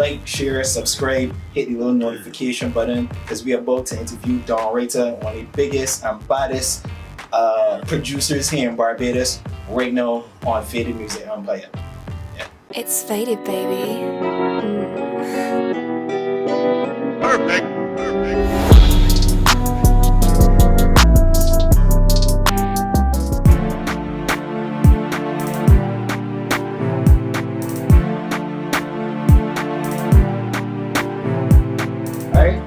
like, share, subscribe, hit the little notification button because we are about to interview Writa, one of the biggest and baddest producers here in Barbados right now on Faded Music Empire. Yeah. It's faded, baby. Perfect.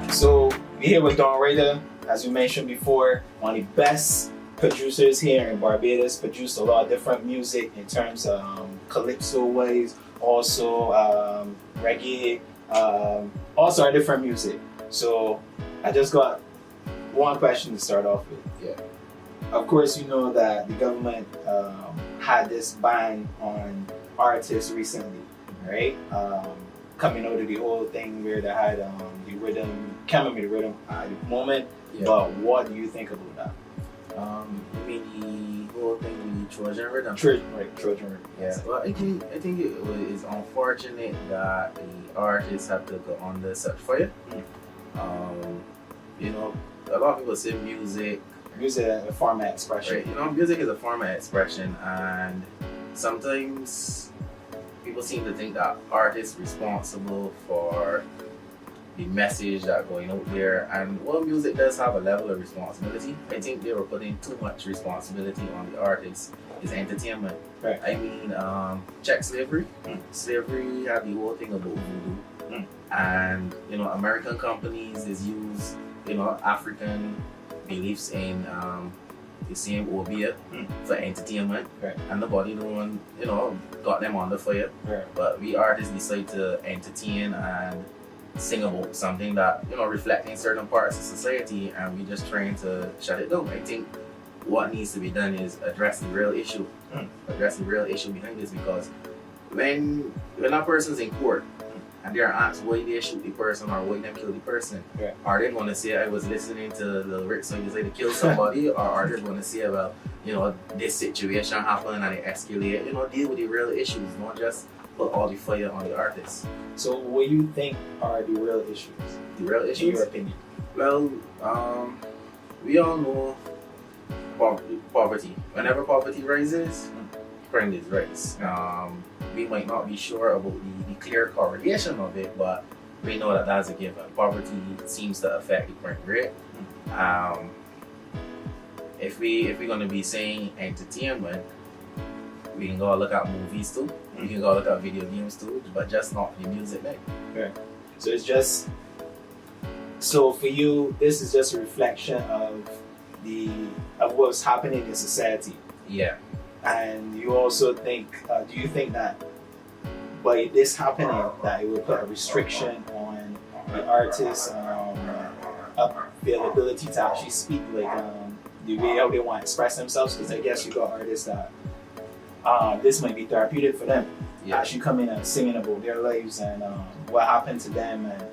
So we're here with Writa, as we mentioned before, one of the best producers here in Barbados. Produced a lot of different music in terms of calypso ways, also reggae, all sort of different music. So I just got one question to start off with. Yeah. Of course, you know that the government had this ban on artists recently, right? Coming out of the whole thing where they had the rhythm, can't remember the rhythm at the moment, but what do you think about that? You mean the whole thing with the Trojan Riddim? Trojan Riddim. Yeah. Well, I think it is unfortunate that the artists have to go under such fire. You know, a lot of people say music is a form of expression. Right. You know, music is a form of expression, and sometimes people seem to think that artists responsible for the message that going out there, and while music does have a level of responsibility, I think they were putting too much responsibility on the artists. It's entertainment. Right. I mean, check slavery. Slavery had the whole thing about voodoo, and you know, American companies is use African beliefs in the same obeah for entertainment, and nobody got them on the fire. But we artists decide to entertain and sing about something that reflecting certain parts of society, and we just trying to shut it down. I think what needs to be done is address the real issue. Address the real issue behind this, because when a person's in court and they're asked why they shoot the person or why they kill the person, are they going to say I was listening to the lyrics so you decided to kill somebody, or are they going to say, well, this situation happened and it escalated? Deal with the real issues, not just put all the fire on the artists. So what do you think are the real issues? The real issues? In your opinion? Well, we all know poverty. Whenever poverty rises, crime is rise. We might not be sure about the clear correlation of it, but we know that that's a given. Poverty seems to affect the crime rate. If we're going to be saying entertainment, we can go look at movies too. We can go look at video games too, but just not the music thing. So it's just, so for you, this is just a reflection of what's happening in society. Yeah. And you also think, do you think that by this happening, that it will put a restriction on the artists' availability to actually speak, like the way how they want to express themselves? Because I guess you got artists that this might be therapeutic for them. Actually coming and singing about their lives and what happened to them, and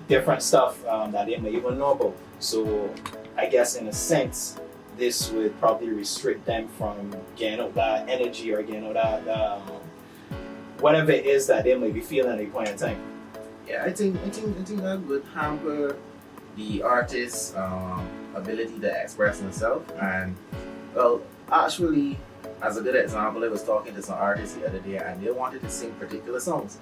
different stuff that they might even know about. So I guess in a sense, this would probably restrict them from getting out that energy or getting out that whatever it is that they might be feeling at a point in time. Yeah, I think that would hamper the artist's ability to express themselves. And well, actually, as a good example, I was talking to some artists the other day, and they wanted to sing particular songs.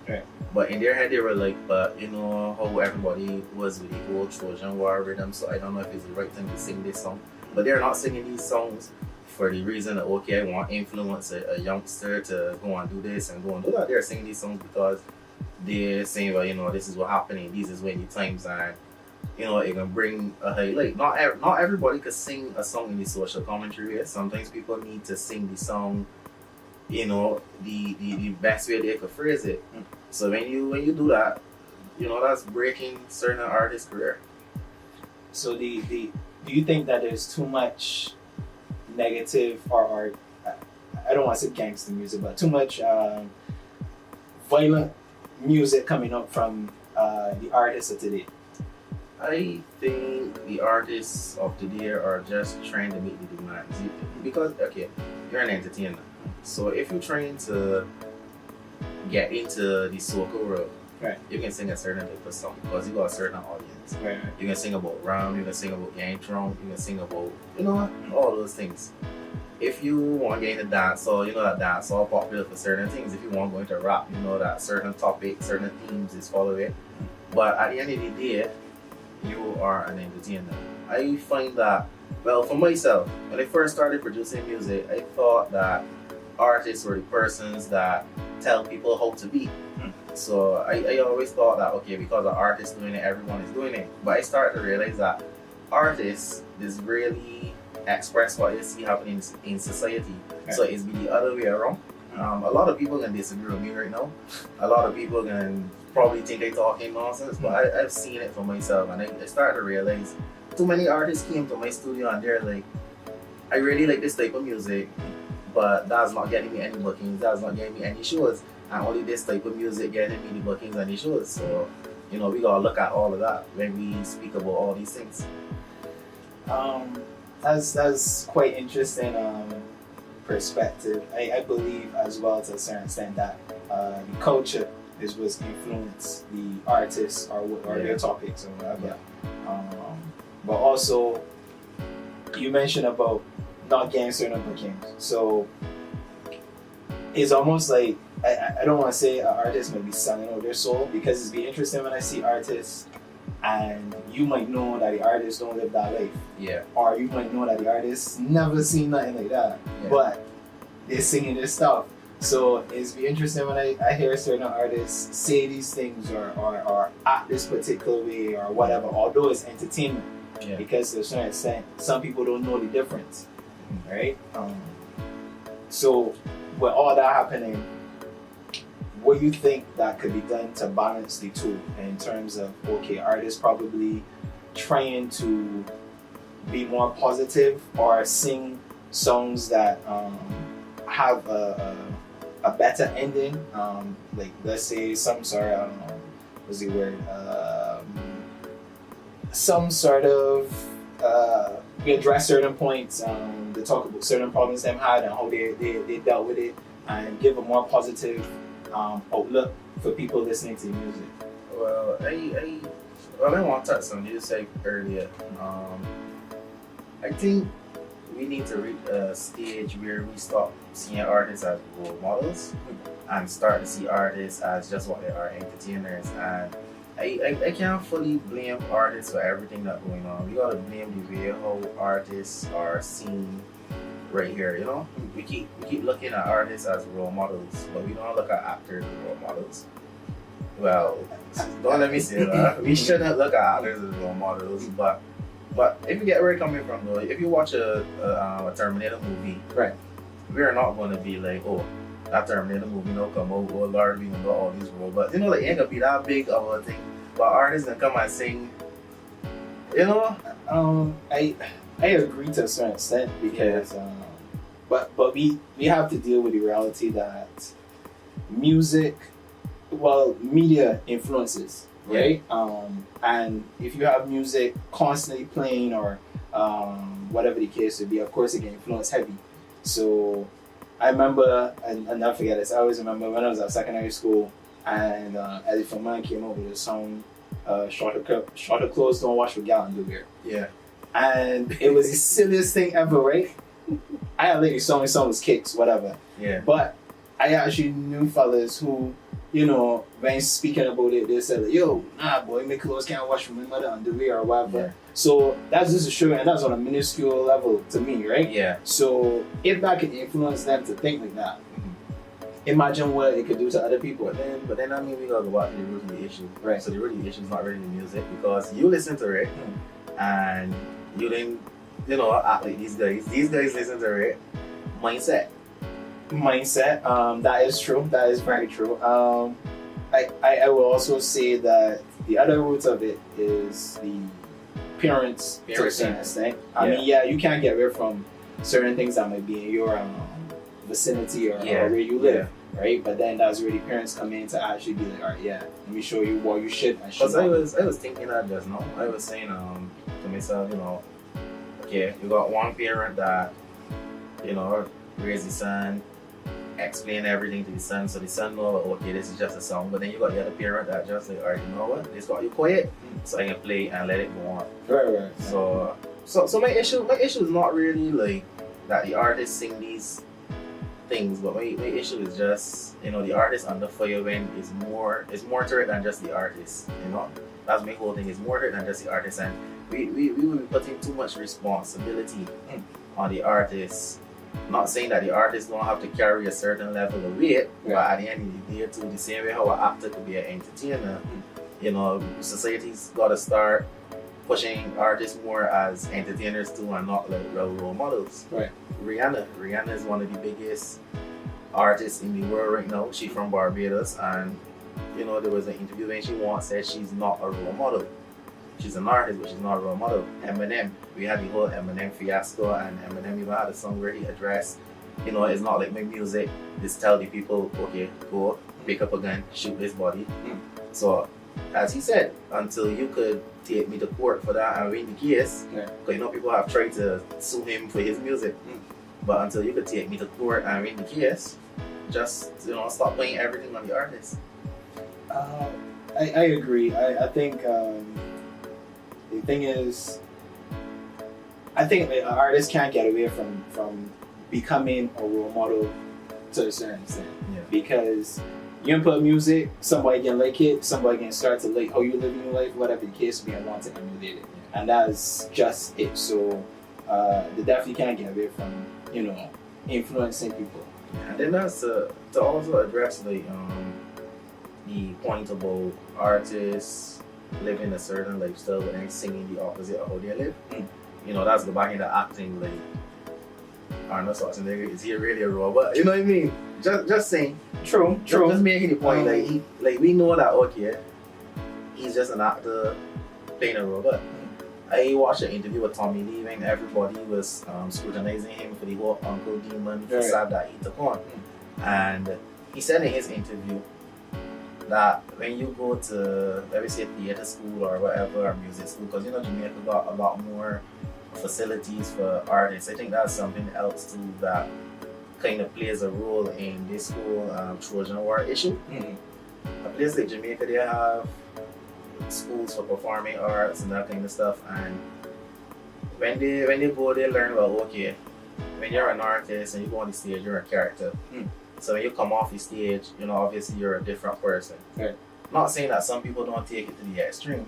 But in their head, they were like, but how everybody was with the whole Trojan Riddim, so I don't know if it's the right thing to sing this song. But they're not singing these songs for the reason that, okay, I want to influence a youngster to go and do this and go and do that. They're singing these songs because they're saying, well, this is what's happening, these is when the times, and it can bring a highlight. Not everybody could sing a song in the social commentary way. Sometimes people need to sing the song, the best way they could phrase it. So when you do that, that's breaking certain artists' career. So do you think that there's too much negative or I don't want to say gangster music, but too much violent music coming up from the artists of today? I think the artists of today are just trying to meet the demands. Because, okay, you're an entertainer. So if you're trying to get into the soca world, Right. you can sing a certain type of song because you got a certain audience. Right. You can sing about rum, you can sing about yank drum, you can sing about, all those things. If you want to get into dancehall, you know that dancehall popular for certain things. If you want to go into rap, you know that certain topics, certain themes is follow it. But at the end of the day, you are an entertainer. I find that, well, for myself, when I first started producing music, I thought that artists were the persons that tell people how to be. So I always thought that, okay, because an artist doing it, everyone is doing it. But I started to realize that artists is really express what you see happening in society. Okay. So it's be the other way around. A lot of people can disagree with me right now. A lot of people can probably think I'm talking nonsense, but I've seen it for myself, and I started to realize too many artists came to my studio and they're like, I really like this type of music, but that's not getting me any bookings, that's not getting me any shows, and only this type of music getting me the bookings and the shows. So, we gotta look at all of that when we speak about all these things. That's quite interesting perspective. I believe as well to a certain extent that the culture is what's influenced the artists or their topics or whatever. But also, you mentioned about not getting certain bookings. So it's almost like I don't want to say an artist might be selling out their soul, because it's be interesting when I see artists and you might know that the artists don't live that life. Yeah. Or you might know that the artists never seen nothing like that. Yeah. But they're singing their stuff. So it's be interesting when I hear certain artists say these things or act this particular way or whatever, although it's entertainment. Yeah. Because to a certain extent, some people don't know the difference. Right? So with all that happening, what do you think that could be done to balance the two in terms of, okay, artists probably trying to be more positive or sing songs that have a better ending, like let's say some sort of, what's the word, some sort of, we address certain points, they talk about certain problems them had and how they dealt with it, and give a more positive outlook for people listening to music. Well, I want to touch on you said earlier. I think we need to reach a stage where we stop seeing artists as role models and start to see artists as just what they are, entertainers. And I can't fully blame artists for everything that's going on. We gotta blame the way how artists are seen right here. We keep looking at artists as role models, but we don't look at actors as role models. Well, don't let me say that. We shouldn't look at actors as role models, but if you get where I'm coming from though, if you watch a Terminator movie, Right. we're not going to be like, oh, that Terminator movie no come out, oh Lord, we got all these roles, but it ain't gonna be that big of a thing. But artists can come and sing, I agree to a certain extent because, but we have to deal with the reality that media influences, right? And if you have music constantly playing or whatever the case would be, of course it can influence heavy. So I remember, and I'll never forget this, I always remember when I was at secondary school and Eddie from mine came up with a song, Shorter Clothes Don't Wash with Gal and Do Beer. Yeah. And it was the silliest thing ever, right? I had lady song was kicks, whatever. Yeah. But I actually knew fellas who, when speaking about it, they said, like, yo, nah, boy, my clothes can't wash from my mother underwear or whatever. Yeah. So that's just a sugar, and that's on a minuscule level to me, right? Yeah. So if that could influence them to think like that, imagine what it could do to other people. But then I mean, we gotta go back to the root of the issue. Right. So the root of the issue is not really the music, because you listen to it and you didn't, act like these guys. These guys listen to it. Mindset. That is true. That is very true. I will also say that the other root of it is the parents to a certain extent. I mean, you can't get away from certain things that might be in your vicinity or where you live, right? But then that's where the parents come in to actually be like, all right, let me show you what you should and should not. Because I was thinking that just now. I was saying to myself, okay, you got one parent that, raised his son explain everything to the son, so the son know, okay, this is just a song. But then you got the other parent that just like, alright, you know what, this got you quiet, so I can play and let it go on. Right. So my issue is not really like that the artists sing these things, but my issue is just, you know, the artist under fire when is more to it than just the artist, you know. That's my whole thing, is more to it than just the artist, and we will be putting too much responsibility on the artist. Not saying that the artist don't have to carry a certain level of weight, but at the end of the day too, the same way how an actor could be an entertainer, you know, society's gotta start pushing artists more as entertainers too, and not like role models. Right. Rihanna is one of the biggest artists in the world right now. She's from Barbados, and you know, there was an interview when she once said she's not a role model. She's an artist, but she's not a role model. Eminem, we had the whole Eminem fiasco, and Eminem even had a song where he addressed, you know, it's not like my music, just tell the people, okay, go pick up a gun, shoot this body. So, as he said, until you could take me to court for that and win the case, because you know people have tried to sue him for his music, but until you could take me to court and win the case, just, you know, stop playing everything on the artist. I agree. I think the thing is, I think an artist can't get away from becoming a role model to a certain extent. Yeah. Because you input music, somebody can like it, somebody can start to like how you live in your life, whatever the case may be, and want to emulate it. And that's just it. So they definitely can't get away from, you know, influencing people. And then that's to also address like the point about artists living a certain lifestyle but then singing the opposite of how they live. You know, that's the back in the acting, like Arnold Schwarzenegger, is he really a robot? You know what I mean? Just saying. True. Just making the point, like we know that, okay, he's just an actor playing a robot. I watched an interview with Tommy Lee when everybody was scrutinizing him for the whole Uncle Demon facade that he took on. And he said in his interview that when you go to, let me say, theater school or whatever, or music school, because you know Jamaica got a lot more facilities for artists. I think that's something else too that kind of plays a role in this whole Trojan War issue. A place like Jamaica, they have schools for performing arts and that kind of stuff, and when they go, they learn, well, okay, when you're an artist and you go on the stage, you're a character. So when you come off the stage, you know, obviously you're a different person. Right. Not saying that some people don't take it to the extreme,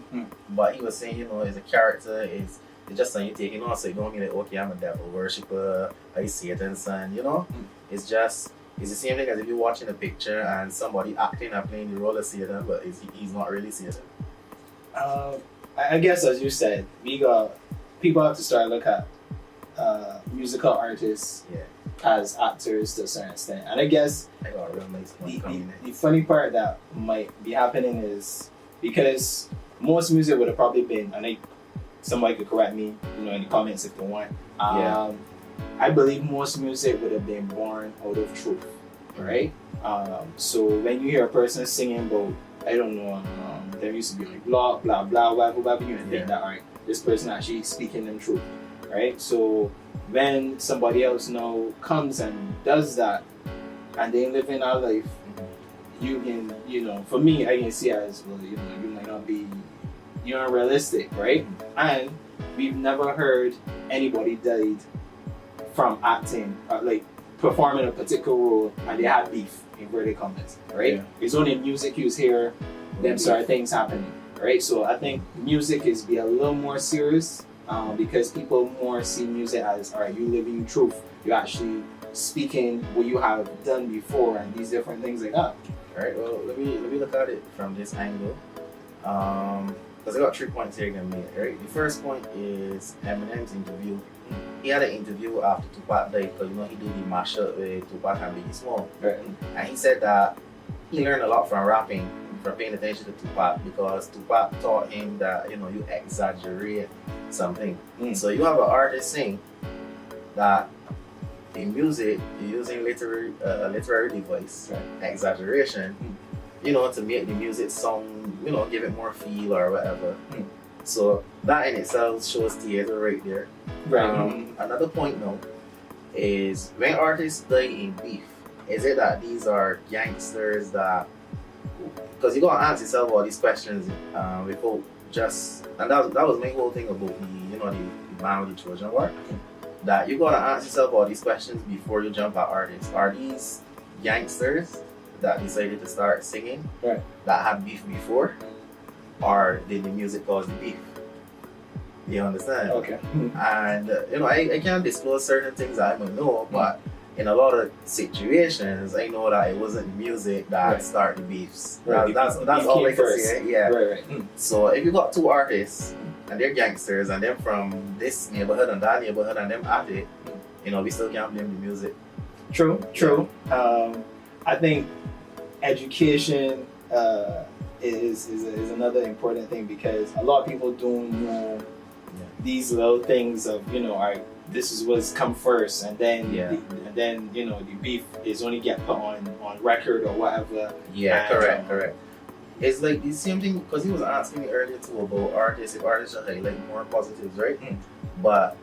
but he was saying, you know, as a character, it's just something you take it on, so you don't mean like, okay, I'm a devil worshipper, I Satan's son, you know? It's the same thing as if you're watching a picture and somebody acting and playing the role of Satan, but he's not really Satan. I guess, as you said, people have to start look at musical artists as actors to a certain extent. And I guess I got a real nice point coming in. The funny part that might be happening is because most music would have probably been, and somebody could correct me, you know, in the comments if they want. I believe most music would have been born out of truth, right? So when you hear a person singing about, I don't know, there used to be like blah blah blah whatever, you think that, alright, this person actually speaking them truth, right? So when somebody else now comes and does that, and they live in our life, you can, you know, for me, I can see as, well, you know, you might not be, you're unrealistic, right? And we've never heard anybody died from acting, like performing a particular role, and they had beef, inverted commas, right? It's only in music you hear them sort of things happening, right? So I think music is be a little more serious because people more see music as, all right, you living truth, you're actually speaking what you have done before and these different things like that. All right, well, let me look at it from this angle. Because I got 3 points here going to make, right? The first point is Eminem's interview. He had an interview after Tupac died, because, you know, he did the mashup with Tupac and Biggie Small. Right. And he said that he learned a lot from rapping, from paying attention to Tupac, because Tupac taught him that, you know, you exaggerate something. So you have an artist saying that in music, you're using literary device, exaggeration, you know, to make the music sound, you know, give it more feel or whatever. So that in itself shows theater right there. Right. Another point now is when artists die in beef, Is it that these are gangsters that, because you gotta ask yourself all these questions before just, and that was my whole thing about the band with the Trojan War, that you gotta ask yourself all these questions before you jump at artists. Are these gangsters that decided to start singing Right. that had beef before, or did the music cause the beef? You understand? Okay. And I can't disclose certain things that I might know, but in a lot of situations, I know that it wasn't music that Right. started beefs. Right. That's Beef all I came can first. say. Yeah. Right. So if you got two artists and they're gangsters and they're from this neighborhood and that neighborhood and them at it, we still can't blame the music. True. I think education is another important thing, because a lot of people don't know these little things of alright, this is what's come first, and then the beef is only get put on record or whatever. Yeah, And, correct. It's like the same thing, because he was asking me earlier too about artists, if artists should highlight more positives, right? But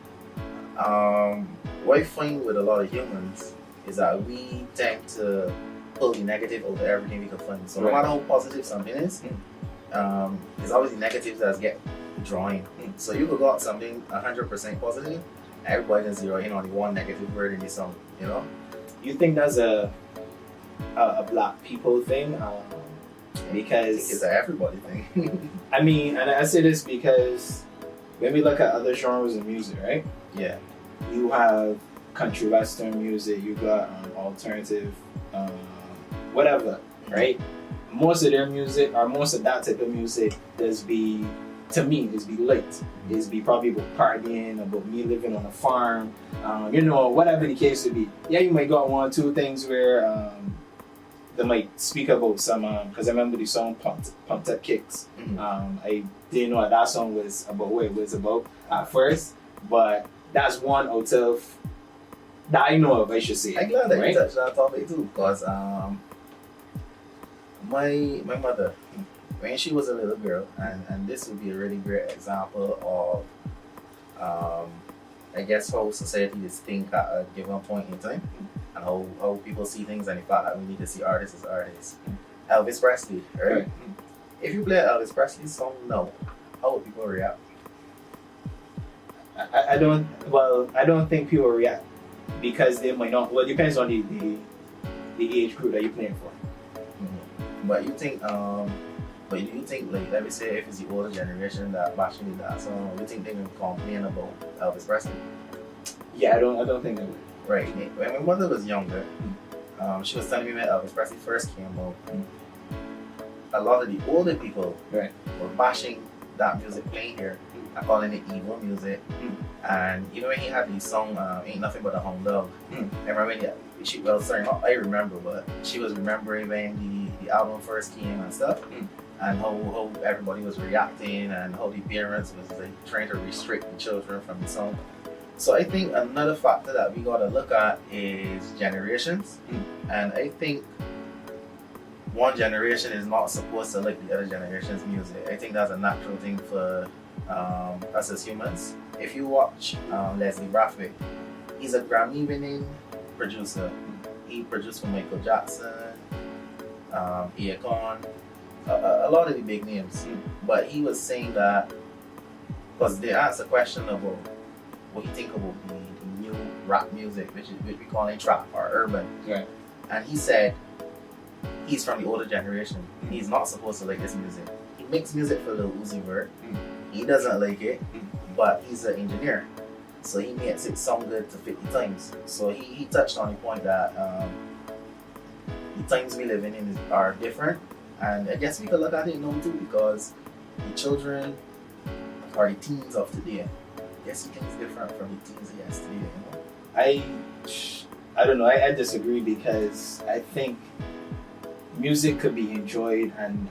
what I find with a lot of humans is that we tend to pull the negative over everything we can find. So no matter how positive something is, there's always the negatives that get drawing. So you could got something 100% positive, everybody can zero in on the one negative word in the song, You think that's a black people thing? Because it's an everybody thing. I mean, and I say this because when we look at other genres of music, right? Yeah. You have country western music, you got alternative, whatever, right? Most of their music, or most of that type of music, to me, is be lit. Is be probably about partying, about me living on a farm, whatever the case would be. Yeah, you might got one or two things where they might speak about some, because I remember the song Pumped Up Kicks. I didn't know what that song was about, what it was about at first, but that's one out of that I know of, I should say. I'm glad that right? you touched that topic too, because my mother, when she was a little girl, and this would be a really great example of I guess how society is think at a given point in time, and how people see things, and the fact that we need to see artists as artists. Elvis Presley, right? If you play Elvis Presley song now, how would people react? I don't think people react, because they might not. Well, it depends on the age group that you're playing for. But you think like, let me say, if it's the older generation that bashing that song, you think they can complain about Elvis Presley? Yeah, I don't think they would. Right. When my mother was younger, she was telling me when Elvis Presley first came out, a lot of the older people were bashing that music playing here and calling it evil music. And even when he had the song Ain't Nothing But a Hound Dog, I remember I remember, but she was remembering when the album first came and stuff, and how everybody was reacting, and how the parents was like trying to restrict the children from the song. So I think another factor that we gotta look at is generations, and I think one generation is not supposed to like the other generation's music. I think that's a natural thing for us as humans. If you watch Leslie Brathwaite, he's a Grammy-winning producer. He produced for Michael Jackson, Akon, a lot of the big names. But he was saying that, because they asked a question about what he think about the new rap music, which we call it trap or urban. Right. And he said he's from the older generation. He's not supposed to like this music. He makes music for Lil Uzi Vert. He doesn't like it, but he's an engineer, so he makes it sound good to fit the times. So he touched on the point that the times we live in are different, and I guess we could look at it now too, because the children or the teens of today, I guess he thinks different from the teens of yesterday. I don't know. I disagree, because I think music could be enjoyed and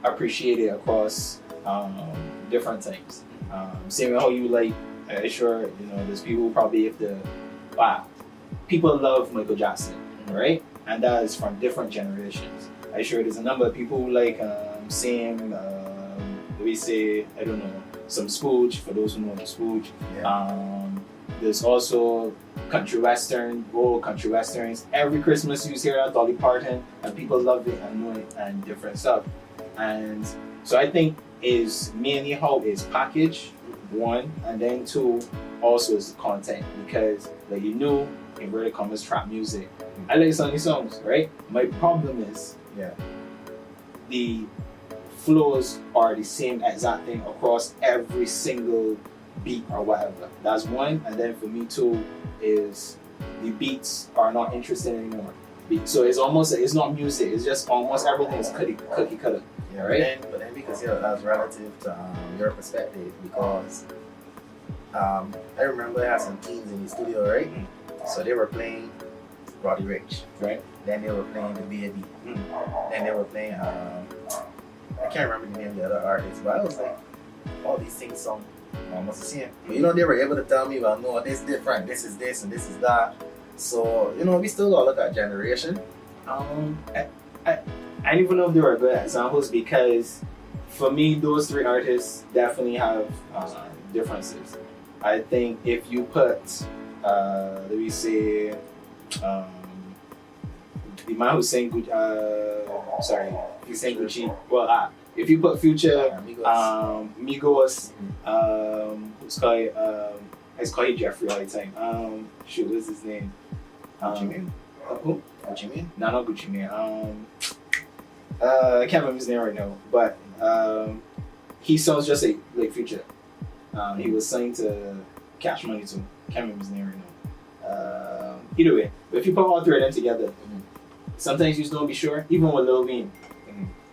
appreciated across different times. Same how you like. Sure, there's people who probably people love Michael Jackson, right? And that is from different generations. I'm sure there's a number of people who like we say, I don't know, some Spooge, for those who know the Spooge. There's also country western, old country westerns. Every Christmas you hear that Dolly Parton, and people love it and know it and different stuff. And so I think is mainly how it's packaged, one, and then two, also is the content, because like you know, inverted commas, trap music. I like some of these songs, right? My problem is the flows are the same exact thing across every single beat or whatever. That's one. And then for me too is the beats are not interesting anymore. So it's almost, it's not music, it's just almost everything is cookie cutter. Yeah, right? But then because that's relative to your perspective, because I remember I had some teens in the studio, right? So they were playing Roddy Ricch, right? Then they were playing the B.A.B. Then they were playing I can't remember the name of the other artist, but I was like, all these things sound almost the same. But you know, they were able to tell me, well, no, this is different, this is this, and this is that. So, you know, we still gotta look at generation. I don't even know if they were good examples, because for me, those three artists definitely have differences. I think if you put, let me say, the man who sang Gucci, he sang Gucci. Well, if you put Future, Migos, who's called, it's called Jeffrey all the time. Shoot, what's his name? Gucci Mane? Who? Gucci Mane? No, not Gucci Mane. I can't remember his name right now, but he sounds just like Future. He was signed to Cash Money too. Can't remember his name right now. Either way, but if you put all three of them together, sometimes you just don't be sure. Even with Lil Wayne,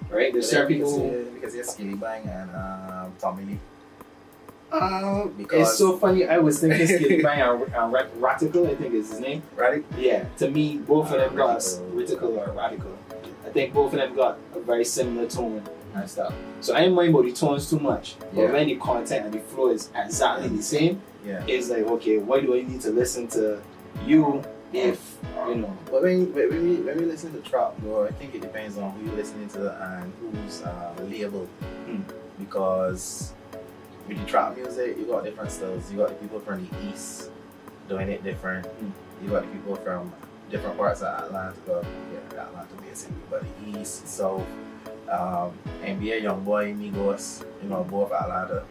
right? There's certain people because they're Skilly Bang and Tommy Lee. It's so funny. I was thinking Skilly Bang and Radical, I think is his name. Right? Yeah. To me, both of them got Radical or Radical. I think both of them got a very similar tone and stuff. So I ain't mind about the tones too much. But when the content and the flow is exactly the same, it's like, okay, why do I need to listen to you if, you know? But when we listen to trap, though, I think it depends on who you're listening to and who's labeled. Because with the trap music, you got different styles. You got the people from the east doing it different. You got the people from different parts of Atlanta, Atlanta basically, but the east, south, NBA Youngboy, Migos, you know, both Atlanta.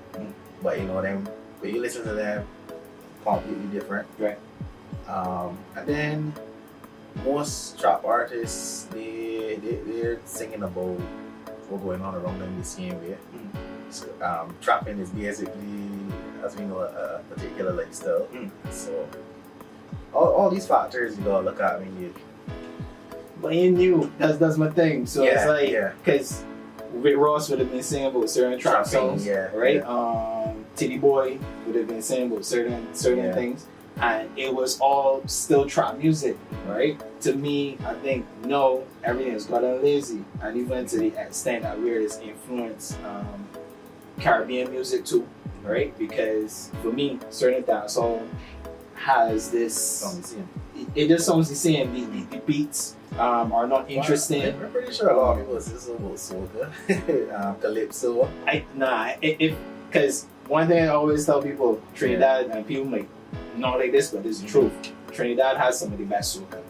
But you know them, but you listen to them, completely different. Right. And then most trap artists, they're singing about what's going on around them the same way. So, trapping is basically, as we know, a particular lifestyle. So all these factors you gotta look at when you. But you knew that's my thing. So it's like, because Rick Ross would have been singing about certain trap songs, right? Titty Boy would have been singing about certain things, and it was all still trap music, right? To me, I think no, everything has gotten lazy, and even to the extent that where it's influenced Caribbean music too, right? Because for me, certain dancehall has this. It just sounds the same. The beats are not interesting. I'm pretty sure a lot of people listen about soca, calypso. Because one thing I always tell people, Trinidad, and people might not like this, but this is the truth. Trinidad has some of the best soca,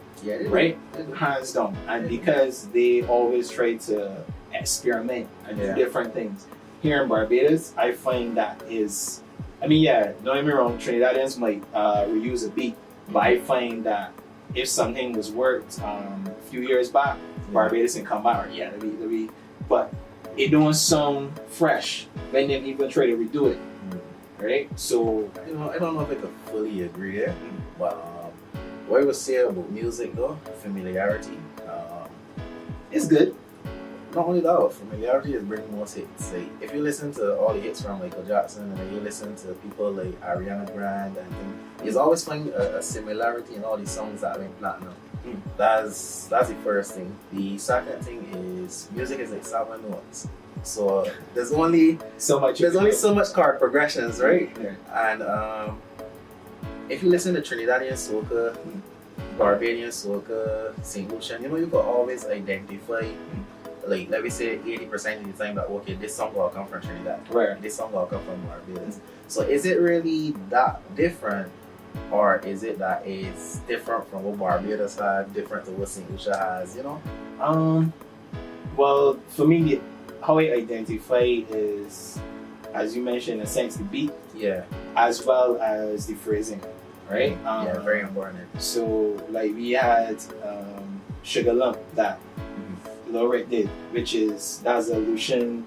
right? Hands down, and because they always try to experiment and do different things. Here in Barbados, I find that is, don't get me wrong, Trinidadians might reuse a beat, but I find that if something was worked a few years back, Barbados can come out, but it don't sound fresh when they even try to redo it, right? So, you know, I don't know if I could fully agree there, but what I would say about music though, familiarity, it's good. Not only that, familiarity is bringing more hits. Like, if you listen to all the hits from Michael Jackson and then you listen to people like Ariana Grande and things, there's always finding a similarity in all these songs that have been platinum. That's the first thing. The second thing is music is like 7 notes. So there's only so much chord progressions, right? And if you listen to Trinidadian soca, Barbadian soca, St. Lucian, you know, you can always identify, like, let me say 80% of the time that, okay, this song will come from Trinidad, this song will come from Barbados. So is it really that different? or is it that it's different from what Barbados had, different to what St. Lucia has? You know. Well, for me, how I identify is, as you mentioned, in a sense, the beat, Yeah. as well as the phrasing, right? Yeah. Very important. So, like, we had Sugar Lump that Lorette did, which is, that's a Lucian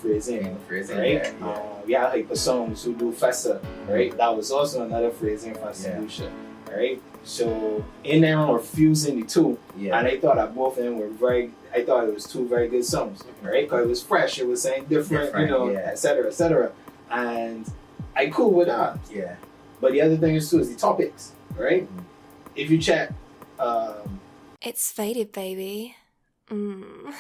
phrasing, Phrasing. right? Yeah. We had Hyper Songs who do Fessa, right? That was also another phrasing from St. Lucia, right? So, in there, we're fusing the two. Yeah. And I thought that both of them were I thought it was two very good songs, right? Because it was fresh, it was saying different, you know, yeah. et cetera, et cetera. And I cool with that. Yeah. But the other thing is too is the topics, right? If you check, It's faded, baby. Mm.